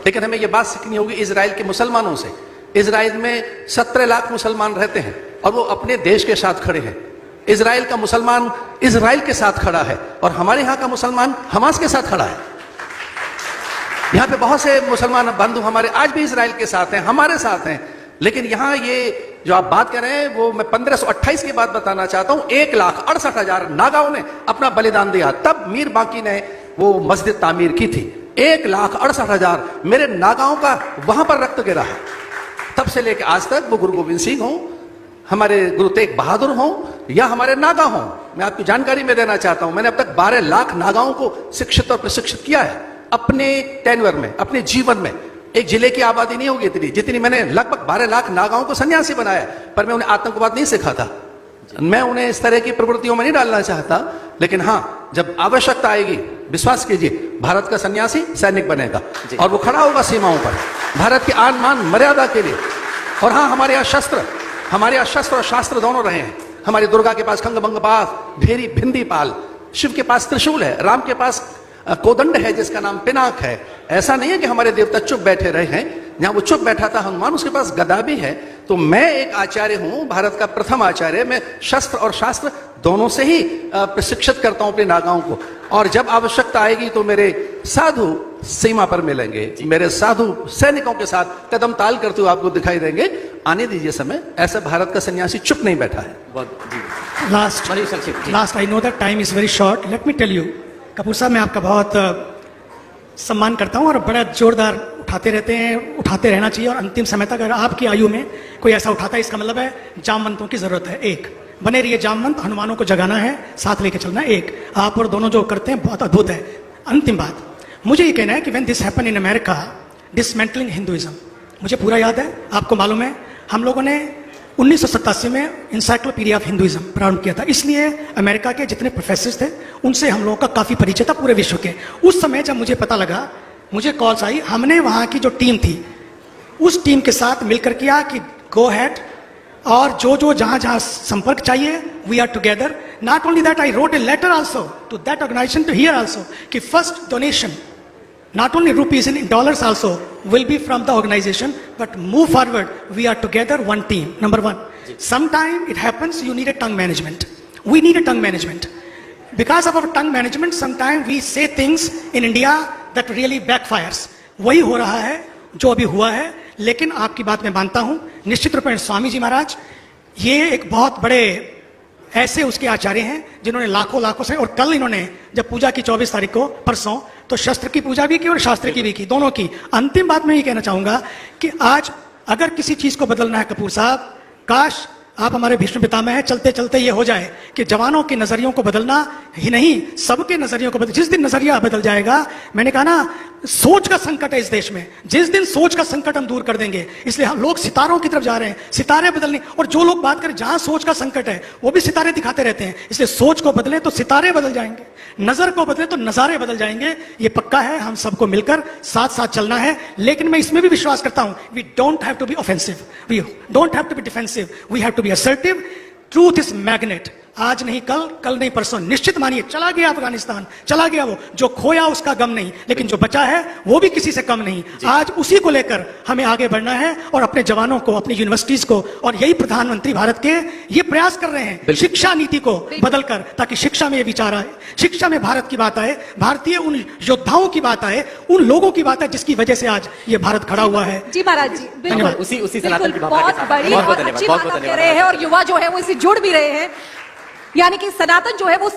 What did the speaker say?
लेकिन हमें यह बात सीखनी होगी इजराइल के मुसलमानों से। इजराइल में 17 लाख मुसलमान रहते हैं और वो अपने देश के साथ खड़े हैं। इजराइल का मुसलमान इजराइल के साथ खड़ा है और हमारे यहां का मुसलमान हमास के साथ खड़ा है। यहां पे बहुत से मुसलमान बंधु हमारे आज भी इजराइल के साथ हैं, हमारे साथ हैं। लेकिन यहां ये जो आप बात कर रहे हैं वो मैं 1528 की बात बताना चाहता हूं। 1,68,000 नागाओं ने अपना बलिदान दिया, तब मीर बाकी ने वो मस्जिद तामीर की थी। 1,68,000 मेरे नागाओं का वहां पर रक्त गिरा है। तब से लेकर आज तक, वो गुरु गोविंद सिंह हों, हमारे गुरु तेग बहादुर हों या हमारे नागा हों, मैं आपकी जानकारी में देना चाहता हूं, मैंने अब तक 12 लाख नागाओं को शिक्षित और प्रशिक्षित किया है अपने टेन्योर में, अपने जीवन में। एक जिले की आबादी नहीं होगी इतनी जितनी मैंने लगभग 12 लाख नागाओं को सन्यासी बनाया। पर मैं उन्हें आतंकवाद नहीं सिखाता, मैं उन्हें इस तरह की प्रवृत्तियों में नहीं डालना चाहता। लेकिन हां, जब आवश्यकता आएगी, विश्वास कीजिए, भारत का सन्यासी सैनिक बनेगा और वो खड़ा होगा सीमाओं पर भारत की आन मान मर्यादा के लिए। और हां, हमारे यहाँ शस्त्र और शास्त्र दोनों रहे हैं। हमारी दुर्गा के पास खंग भंग पास, ढेरी भिंदी पाल, शिव के पास त्रिशूल है, राम के पास कोदंड है जिसका नाम पिनाक है। ऐसा नहीं है कि हमारे देवता चुप बैठे रहे हैं, जहां वो चुप बैठा था हनुमान, उसके पास गदा भी है। तो मैं एक आचार्य हूं, भारत का प्रथम आचार्य। मैं शस्त्र और शास्त्र दोनों से ही प्रशिक्षित करता हूं अपने नागाओं को। और जब आवश्यकता आएगी तो मेरे साधु सीमा पर मिलेंगे, मेरे साधु सैनिकों के साथ कदम ताल करते हुए आपको दिखाई देंगे। आने दीजिए समय, ऐसा भारत का सन्यासी चुप नहीं बैठा है। Last I know that time is very short, let me tell you. Kapoor साहब, मैं आपका बहुत सम्मान करता हूं और बड़ा जोरदार उठाते रहते हैं, उठाते रहना चाहिए। और अंतिम समय तक अगर आपकी आयु में कोई ऐसा उठाता है, इसका मतलब है जामवंतों की जरूरत है। एक बने रहिए जामवंत, हनुमानों को जगाना है, साथ लेके चलना है। एक आप और दोनों जो करते हैं बहुत अद्भुत है। अंतिम बात मुझे ये कहना है कि when this happen in America, dismantling Hinduism, मुझे पूरा याद है, आपको मालूम है, हम लोगों ने 1987 में इंसाइक्लोपीडिया ऑफ हिंदुइज्म प्रारंभ किया था। इसलिए अमेरिका के जितने प्रोफेसर थे उनसे हम लोगों का काफी परिचय था पूरे विश्व के। उस समय जब मुझे पता लगा, मुझे कॉल्स आई, हमने वहां की जो टीम थी उस टीम के साथ मिलकर किया कि गो हैड, और जो जो जहां जहां संपर्क चाहिए, we are together. Not only that, I wrote a letter also to that organisation to hear also कि first donation, not only rupees, in dollars also, will be from the organization, but move forward, we are together, one team. Number one, sometime it happens you need a tongue management. We need a tongue management. Because of our tongue management, sometimes we say things in India that really backfires. वही हो रहा है जो अभी हुआ है। लेकिन आपकी बात मैं मानता हूं, निश्चित रूप में स्वामी जी महाराज ये एक बहुत बड़े ऐसे उसके आचार्य हैं जिन्होंने लाखों से, और कल इन्होंने जब पूजा की 24 तारीख को, परसों, तो शस्त्र की पूजा भी की और शास्त्र की भी की, दोनों की। अंतिम बात मैं ये कहना चाहूंगा कि आज अगर किसी चीज को बदलना है कपूर साहब, काश आप हमारे भीष्म पितामह हैं, चलते चलते ये हो जाए कि जवानों के नजरियों को बदलना ही नहीं, सबके नजरियों को बदल। जिस दिन नजरिया बदल जाएगा, मैंने कहा ना, सोच का संकट है इस देश में, जिस दिन सोच का संकट हम दूर कर देंगे, इसलिए हम लोग सितारों की तरफ जा रहे हैं, सितारे बदलने। और जो लोग बात करें जहां सोच का संकट है वो भी सितारे दिखाते रहते हैं। इसलिए सोच को बदले तो सितारे बदल जाएंगे, नजर को बदले तो नजारे बदल जाएंगे। ये पक्का है, हम सबको मिलकर साथ साथ चलना है। लेकिन मैं इसमें भी विश्वास करता हूं, we don't have to be offensive, we don't have to be defensive, we have to be assertive. Truth is magnet, आज नहीं कल, कल नहीं परसों, निश्चित मानिए चला गया अफगानिस्तान, चला गया वो, जो खोया उसका गम नहीं, लेकिन जो बचा है वो भी किसी से कम नहीं। आज उसी को लेकर हमें आगे बढ़ना है और अपने जवानों को, अपनी यूनिवर्सिटीज को, और यही प्रधानमंत्री भारत के ये प्रयास कर रहे हैं शिक्षा नीति को बदलकर, ताकि शिक्षा में ये विचार आए, शिक्षा में भारत की बात आए, भारतीय उन योद्धाओं की बात आए, उन लोगों की बात है जिसकी वजह से आज ये भारत खड़ा हुआ है। जी महाराज जी, धन्यवाद। उसी सनातन की बहुत बड़ी और अच्छी बात कह रहे हैं और युवा जो है वो इससे जुड़ भी रहे हैं। यानी कि सनातन जो है वो